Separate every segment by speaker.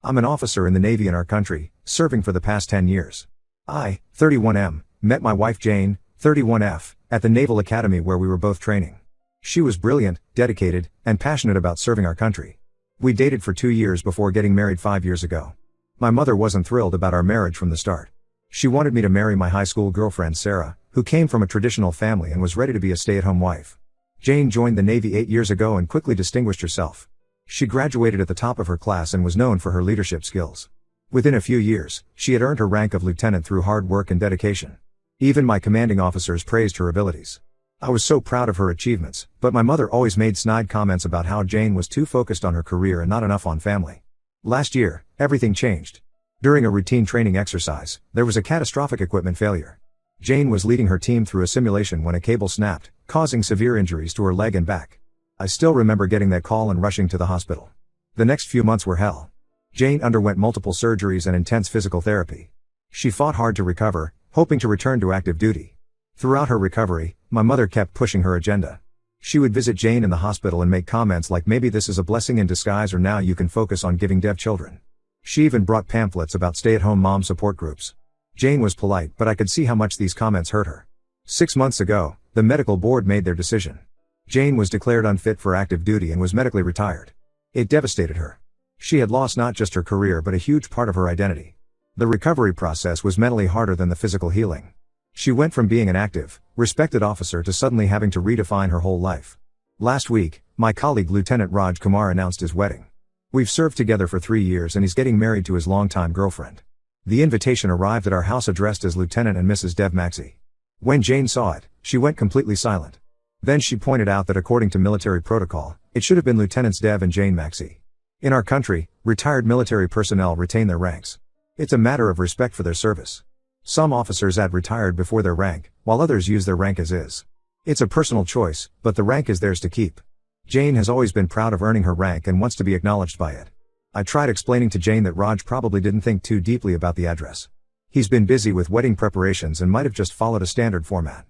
Speaker 1: I'm an officer in the Navy in our country, serving for the past 10 years. I, 31M, met my wife Jane, 31F, at the Naval Academy where we were both training. She was brilliant, dedicated, and passionate about serving our country. We dated for 2 years before getting married 5 years ago. My mother wasn't thrilled about our marriage from the start. She wanted me to marry my high school girlfriend Sarah, who came from a traditional family and was ready to be a stay-at-home wife. Jane joined the Navy 8 years ago and quickly distinguished herself. She graduated at the top of her class and was known for her leadership skills. Within a few years, she had earned her rank of lieutenant through hard work and dedication. Even my commanding officers praised her abilities. I was so proud of her achievements, but my mother always made snide comments about how Jane was too focused on her career and not enough on family. Last year, everything changed. During a routine training exercise, there was a catastrophic equipment failure. Jane was leading her team through a simulation when a cable snapped, causing severe injuries to her leg and back. I still remember getting that call and rushing to the hospital. The next few months were hell. Jane underwent multiple surgeries and intense physical therapy. She fought hard to recover, hoping to return to active duty. Throughout her recovery, my mother kept pushing her agenda. She would visit Jane in the hospital and make comments like maybe this is a blessing in disguise or now you can focus on giving deaf children. She even brought pamphlets about stay-at-home mom support groups. Jane was polite, but I could see how much these comments hurt her. 6 months ago, the medical board made their decision. Jane was declared unfit for active duty and was medically retired. It devastated her. She had lost not just her career but a huge part of her identity. The recovery process was mentally harder than the physical healing. She went from being an active, respected officer to suddenly having to redefine her whole life. Last week, my colleague Lieutenant Raj Kumar announced his wedding. We've served together for 3 years and he's getting married to his longtime girlfriend. The invitation arrived at our house addressed as Lieutenant and Mrs. Dev Maxey. When Jane saw it, she went completely silent. Then she pointed out that according to military protocol, it should have been Lieutenants Dev and Jane Maxey. In our country, retired military personnel retain their ranks. It's a matter of respect for their service. Some officers add retired before their rank, while others use their rank as is. It's a personal choice, but the rank is theirs to keep. Jane has always been proud of earning her rank and wants to be acknowledged by it. I tried explaining to Jane that Raj probably didn't think too deeply about the address. He's been busy with wedding preparations and might have just followed a standard format.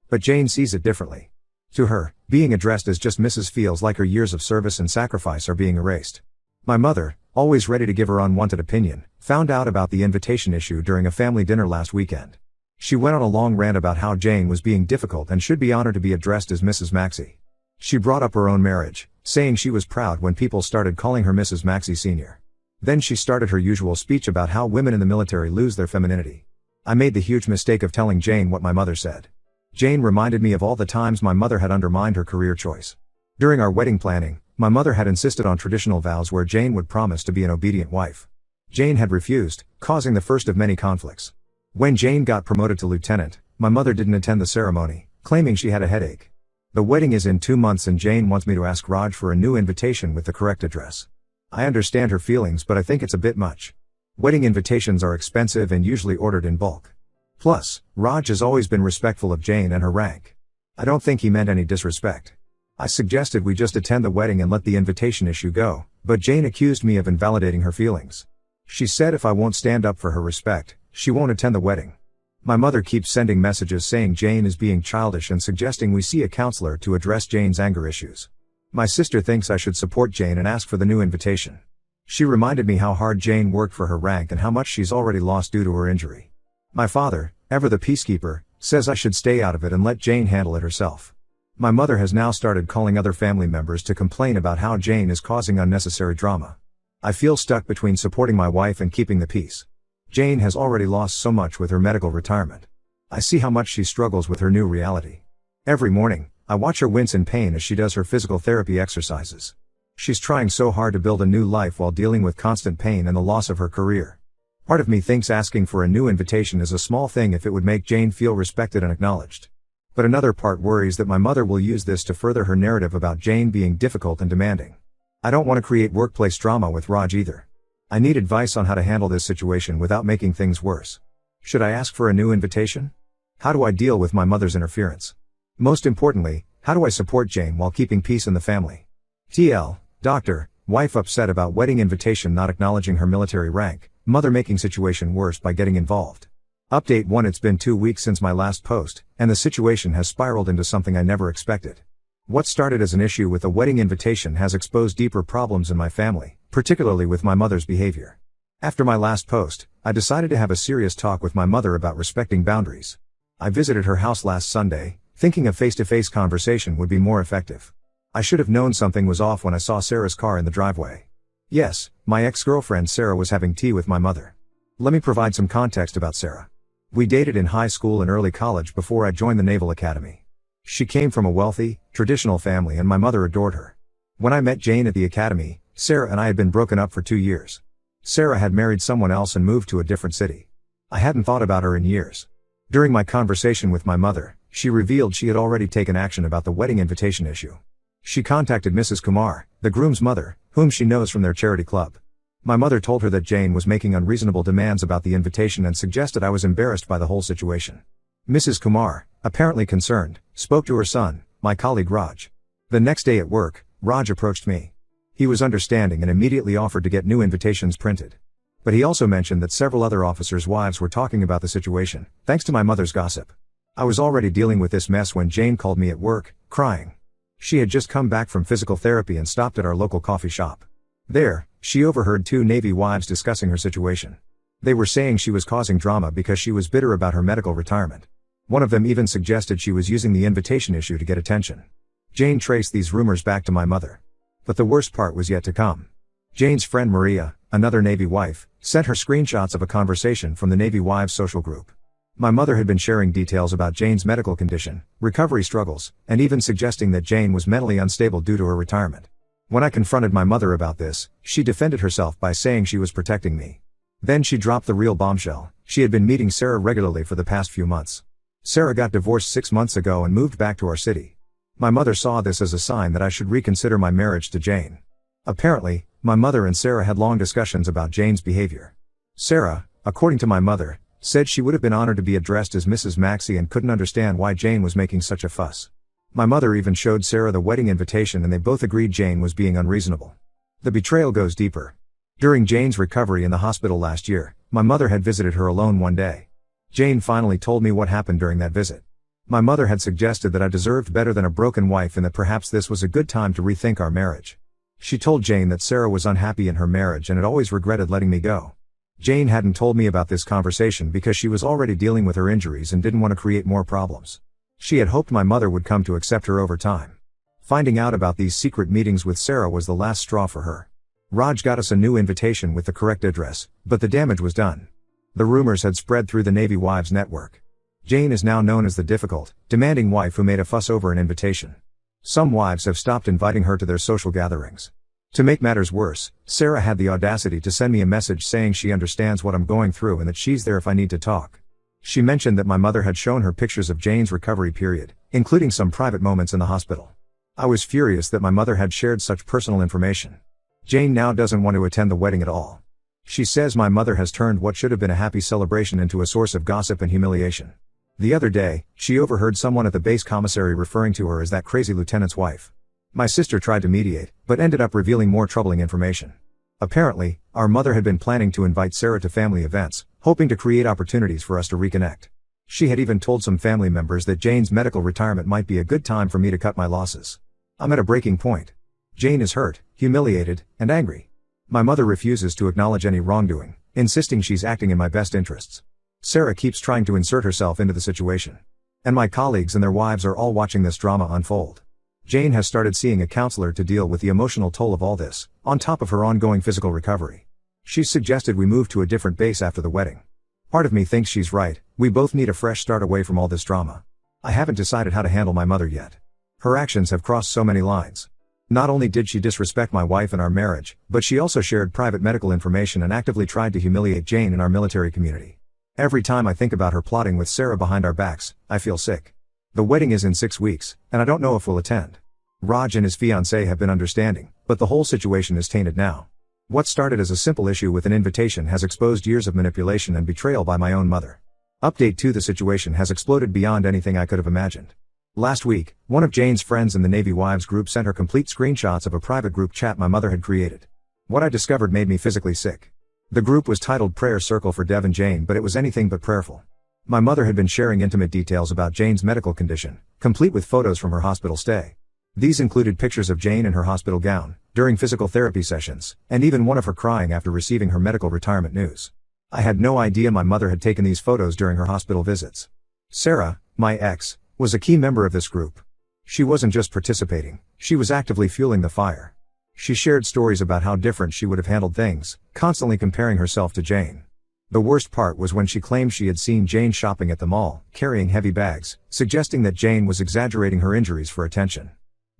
Speaker 1: But Jane sees it differently. To her, being addressed as just Mrs. feels like her years of service and sacrifice are being erased. My mother, always ready to give her unwanted opinion, found out about the invitation issue during a family dinner last weekend. She went on a long rant about how Jane was being difficult and should be honored to be addressed as Mrs. Maxey. She brought up her own marriage, saying she was proud when people started calling her Mrs. Maxey Sr. Then she started her usual speech about how women in the military lose their femininity. I made the huge mistake of telling Jane what my mother said. Jane reminded me of all the times my mother had undermined her career choice. During our wedding planning, my mother had insisted on traditional vows where Jane would promise to be an obedient wife. Jane had refused, causing the first of many conflicts. When Jane got promoted to lieutenant, my mother didn't attend the ceremony, claiming she had a headache. The wedding is in 2 months and Jane wants me to ask Raj for a new invitation with the correct address. I understand her feelings but I think it's a bit much. Wedding invitations are expensive and usually ordered in bulk. Plus, Raj has always been respectful of Jane and her rank. I don't think he meant any disrespect. I suggested we just attend the wedding and let the invitation issue go, but Jane accused me of invalidating her feelings. She said if I won't stand up for her respect, she won't attend the wedding. My mother keeps sending messages saying Jane is being childish and suggesting we see a counselor to address Jane's anger issues. My sister thinks I should support Jane and ask for the new invitation. She reminded me how hard Jane worked for her rank and how much she's already lost due to her injury. My father, ever the peacekeeper, says I should stay out of it and let Jane handle it herself. My mother has now started calling other family members to complain about how Jane is causing unnecessary drama. I feel stuck between supporting my wife and keeping the peace. Jane has already lost so much with her medical retirement. I see how much she struggles with her new reality. Every morning, I watch her wince in pain as she does her physical therapy exercises. She's trying so hard to build a new life while dealing with constant pain and the loss of her career. Part of me thinks asking for a new invitation is a small thing if it would make Jane feel respected and acknowledged. But another part worries that my mother will use this to further her narrative about Jane being difficult and demanding. I don't want to create workplace drama with Raj either. I need advice on how to handle this situation without making things worse. Should I ask for a new invitation? How do I deal with my mother's interference? Most importantly, how do I support Jane while keeping peace in the family? TL, doctor, wife upset about wedding invitation not acknowledging her military rank, mother making situation worse by getting involved. Update 1. It's been 2 weeks since my last post, and the situation has spiraled into something I never expected. What started as an issue with a wedding invitation has exposed deeper problems in my family, particularly with my mother's behavior. After my last post, I decided to have a serious talk with my mother about respecting boundaries. I visited her house last Sunday, thinking a face-to-face conversation would be more effective. I should have known something was off when I saw Sarah's car in the driveway. Yes, my ex-girlfriend Sarah was having tea with my mother. Let me provide some context about Sarah. We dated in high school and early college before I joined the Naval Academy. She came from a wealthy, traditional family and my mother adored her. When I met Jane at the academy, Sarah and I had been broken up for 2 years. Sarah had married someone else and moved to a different city. I hadn't thought about her in years. During my conversation with my mother, she revealed she had already taken action about the wedding invitation issue. She contacted Mrs. Kumar, the groom's mother, whom she knows from their charity club. My mother told her that Jane was making unreasonable demands about the invitation and suggested I was embarrassed by the whole situation. Mrs. Kumar, apparently concerned, spoke to her son, my colleague Raj. The next day at work, Raj approached me. He was understanding and immediately offered to get new invitations printed. But he also mentioned that several other officers' wives were talking about the situation, thanks to my mother's gossip. I was already dealing with this mess when Jane called me at work, crying. She had just come back from physical therapy and stopped at our local coffee shop. There, she overheard 2 Navy wives discussing her situation. They were saying she was causing drama because she was bitter about her medical retirement. One of them even suggested she was using the invitation issue to get attention. Jane traced these rumors back to my mother. But the worst part was yet to come. Jane's friend Maria, another Navy wife, sent her screenshots of a conversation from the Navy Wives social group. My mother had been sharing details about Jane's medical condition, recovery struggles, and even suggesting that Jane was mentally unstable due to her retirement. When I confronted my mother about this, she defended herself by saying she was protecting me. Then she dropped the real bombshell. She had been meeting Sarah regularly for the past few months. Sarah got divorced 6 months ago and moved back to our city. My mother saw this as a sign that I should reconsider my marriage to Jane. Apparently, my mother and Sarah had long discussions about Jane's behavior. Sarah, according to my mother, said she would have been honored to be addressed as Mrs. Maxey and couldn't understand why Jane was making such a fuss. My mother even showed Sarah the wedding invitation and they both agreed Jane was being unreasonable. The betrayal goes deeper. During Jane's recovery in the hospital last year, my mother had visited her alone one day. Jane finally told me what happened during that visit. My mother had suggested that I deserved better than a broken wife and that perhaps this was a good time to rethink our marriage. She told Jane that Sarah was unhappy in her marriage and had always regretted letting me go. Jane hadn't told me about this conversation because she was already dealing with her injuries and didn't want to create more problems. She had hoped my mother would come to accept her over time. Finding out about these secret meetings with Sarah was the last straw for her. Raj got us a new invitation with the correct address, but the damage was done. The rumors had spread through the Navy Wives network. Jane is now known as the difficult, demanding wife who made a fuss over an invitation. Some wives have stopped inviting her to their social gatherings. To make matters worse, Sarah had the audacity to send me a message saying she understands what I'm going through and that she's there if I need to talk. She mentioned that my mother had shown her pictures of Jane's recovery period, including some private moments in the hospital. I was furious that my mother had shared such personal information. Jane now doesn't want to attend the wedding at all. She says my mother has turned what should have been a happy celebration into a source of gossip and humiliation. The other day, she overheard someone at the base commissary referring to her as that crazy lieutenant's wife. My sister tried to mediate, but ended up revealing more troubling information. Apparently, our mother had been planning to invite Sarah to family events, hoping to create opportunities for us to reconnect. She had even told some family members that Jane's medical retirement might be a good time for me to cut my losses. I'm at a breaking point. Jane is hurt, humiliated, and angry. My mother refuses to acknowledge any wrongdoing, insisting she's acting in my best interests. Sarah keeps trying to insert herself into the situation. And my colleagues and their wives are all watching this drama unfold. Jane has started seeing a counselor to deal with the emotional toll of all this, on top of her ongoing physical recovery. She's suggested we move to a different base after the wedding. Part of me thinks she's right, we both need a fresh start away from all this drama. I haven't decided how to handle my mother yet. Her actions have crossed so many lines. Not only did she disrespect my wife and our marriage, but she also shared private medical information and actively tried to humiliate Jane in our military community. Every time I think about her plotting with Sarah behind our backs, I feel sick. The wedding is in 6 weeks, and I don't know if we'll attend. Raj and his fiancée have been understanding, but the whole situation is tainted now. What started as a simple issue with an invitation has exposed years of manipulation and betrayal by my own mother. Update 2: the situation has exploded beyond anything I could have imagined. Last week, one of Jane's friends in the Navy Wives group sent her complete screenshots of a private group chat my mother had created. What I discovered made me physically sick. The group was titled Prayer Circle for Dev and Jane, but it was anything but prayerful. My mother had been sharing intimate details about Jane's medical condition, complete with photos from her hospital stay. These included pictures of Jane in her hospital gown, during physical therapy sessions, and even one of her crying after receiving her medical retirement news. I had no idea my mother had taken these photos during her hospital visits. Sarah, my ex, was a key member of this group. She wasn't just participating, she was actively fueling the fire. She shared stories about how different she would have handled things, constantly comparing herself to Jane. The worst part was when she claimed she had seen Jane shopping at the mall, carrying heavy bags, suggesting that Jane was exaggerating her injuries for attention.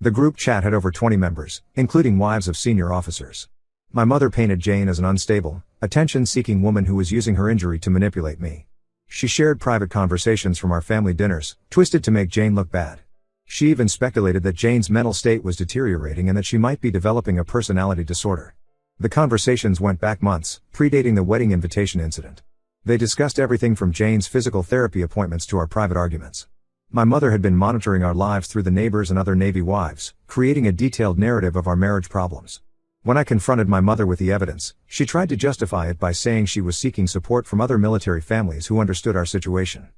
Speaker 1: The group chat had over 20 members, including wives of senior officers. My mother painted Jane as an unstable, attention-seeking woman who was using her injury to manipulate me. She shared private conversations from our family dinners, twisted to make Jane look bad. She even speculated that Jane's mental state was deteriorating and that she might be developing a personality disorder. The conversations went back months, predating the wedding invitation incident. They discussed everything from Jane's physical therapy appointments to our private arguments. My mother had been monitoring our lives through the neighbors and other Navy wives, creating a detailed narrative of our marriage problems. When I confronted my mother with the evidence, she tried to justify it by saying she was seeking support from other military families who understood our situation.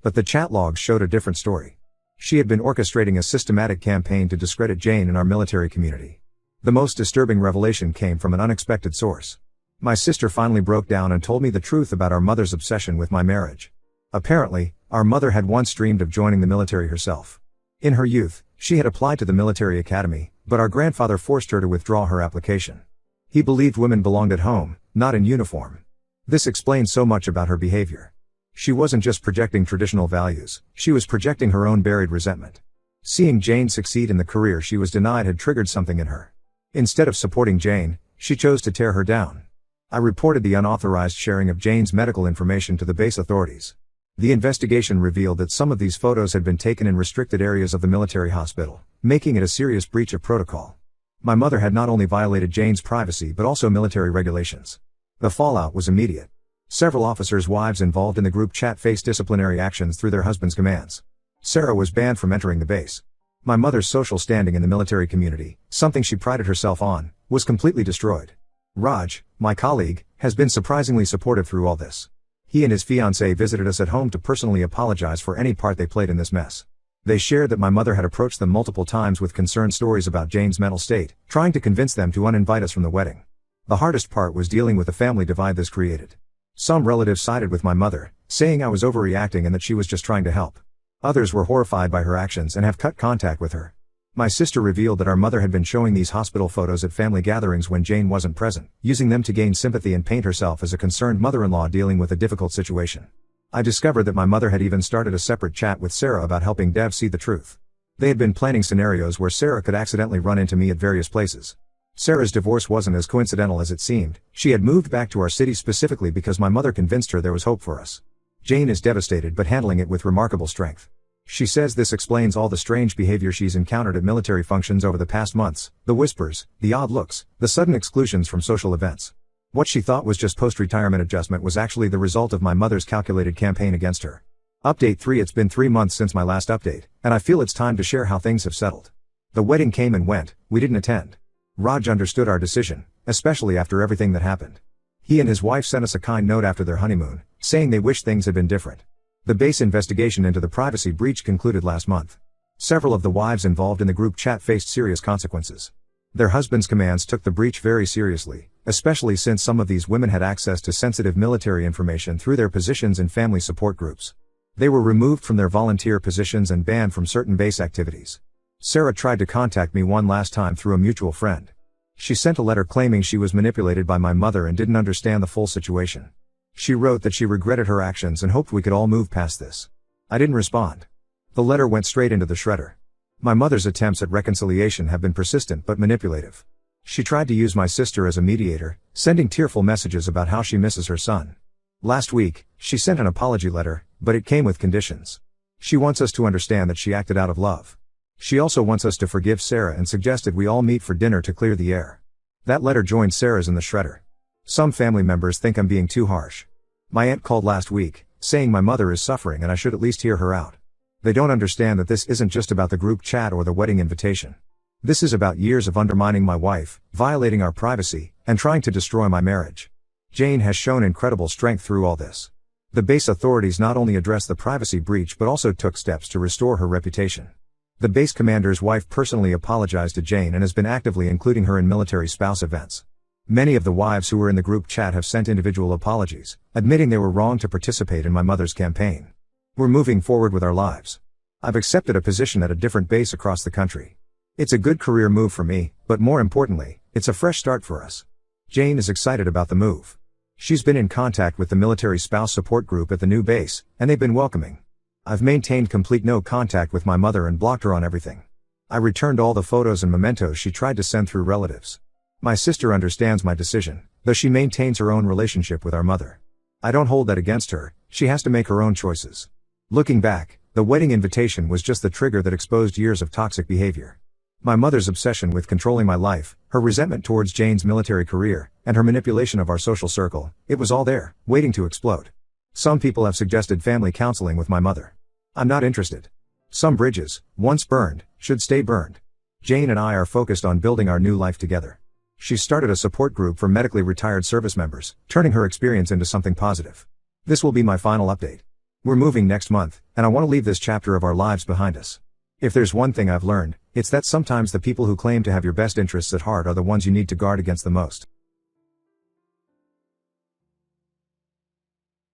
Speaker 1: But the chat logs showed a different story. She had been orchestrating a systematic campaign to discredit Jane in our military community. The most disturbing revelation came from an unexpected source. My sister finally broke down and told me the truth about our mother's obsession with my marriage. Apparently, our mother had once dreamed of joining the military herself. In her youth, she had applied to the military academy, but our grandfather forced her to withdraw her application. He believed women belonged at home, not in uniform. This explains so much about her behavior. She wasn't just projecting traditional values, she was projecting her own buried resentment. Seeing Jane succeed in the career she was denied had triggered something in her. Instead of supporting Jane, she chose to tear her down. I reported the unauthorized sharing of Jane's medical information to the base authorities. The investigation revealed that some of these photos had been taken in restricted areas of the military hospital, making it a serious breach of protocol. My mother had not only violated Jane's privacy but also military regulations. The fallout was immediate. Several officers' wives involved in the group chat faced disciplinary actions through their husbands' commands. Sarah was banned from entering the base. My mother's social standing in the military community, something she prided herself on, was completely destroyed. Raj, my colleague, has been surprisingly supportive through all this. He and his fiancée visited us at home to personally apologize for any part they played in this mess. They shared that my mother had approached them multiple times with concerned stories about Jane's mental state, trying to convince them to uninvite us from the wedding. The hardest part was dealing with the family divide this created. Some relatives sided with my mother, saying I was overreacting and that she was just trying to help. Others were horrified by her actions and have cut contact with her. My sister revealed that our mother had been showing these hospital photos at family gatherings when Jane wasn't present, using them to gain sympathy and paint herself as a concerned mother-in-law dealing with a difficult situation. I discovered that my mother had even started a separate chat with Sarah about helping Dev see the truth. They had been planning scenarios where Sarah could accidentally run into me at various places. Sarah's divorce wasn't as coincidental as it seemed. She had moved back to our city specifically because my mother convinced her there was hope for us. Jane is devastated but handling it with remarkable strength. She says this explains all the strange behavior she's encountered at military functions over the past months, the whispers, the odd looks, the sudden exclusions from social events. What she thought was just post-retirement adjustment was actually the result of my mother's calculated campaign against her. Update 3: It's been 3 months since my last update, and I feel it's time to share how things have settled. The wedding came and went, we didn't attend. Raj understood our decision, especially after everything that happened. He and his wife sent us a kind note after their honeymoon, saying they wish things had been different. The base investigation into the privacy breach concluded last month. Several of the wives involved in the group chat faced serious consequences. Their husbands' commands took the breach very seriously, especially since some of these women had access to sensitive military information through their positions in family support groups. They were removed from their volunteer positions and banned from certain base activities. Sarah tried to contact me one last time through a mutual friend. She sent a letter claiming she was manipulated by my mother and didn't understand the full situation. She wrote that she regretted her actions and hoped we could all move past this. I didn't respond. The letter went straight into the shredder. My mother's attempts at reconciliation have been persistent but manipulative. She tried to use my sister as a mediator, sending tearful messages about how she misses her son. Last week, she sent an apology letter, but it came with conditions. She wants us to understand that she acted out of love. She also wants us to forgive Sarah and suggested we all meet for dinner to clear the air. That letter joined Sarah's in the shredder. Some family members think I'm being too harsh. My aunt called last week, saying my mother is suffering and I should at least hear her out. They don't understand that this isn't just about the group chat or the wedding invitation. This is about years of undermining my wife, violating our privacy, and trying to destroy my marriage. Jane has shown incredible strength through all this. The base authorities not only addressed the privacy breach but also took steps to restore her reputation. The base commander's wife personally apologized to Jane and has been actively including her in military spouse events. Many of the wives who were in the group chat have sent individual apologies, admitting they were wrong to participate in my mother's campaign. We're moving forward with our lives. I've accepted a position at a different base across the country. It's a good career move for me, but more importantly, it's a fresh start for us. Jane is excited about the move. She's been in contact with the military spouse support group at the new base, and they've been welcoming. I've maintained complete no contact with my mother and blocked her on everything. I returned all the photos and mementos she tried to send through relatives. My sister understands my decision, though she maintains her own relationship with our mother. I don't hold that against her, she has to make her own choices. Looking back, the wedding invitation was just the trigger that exposed years of toxic behavior. My mother's obsession with controlling my life, her resentment towards Jane's military career, and her manipulation of our social circle, it was all there, waiting to explode. Some people have suggested family counseling with my mother. I'm not interested. Some bridges, once burned, should stay burned. Jane and I are focused on building our new life together. She's started a support group for medically retired service members, turning her experience into something positive. This will be my final update. We're moving next month, and I want to leave this chapter of our lives behind us. If there's one thing I've learned, it's that sometimes the people who claim to have your best interests at heart are the ones you need to guard against the most.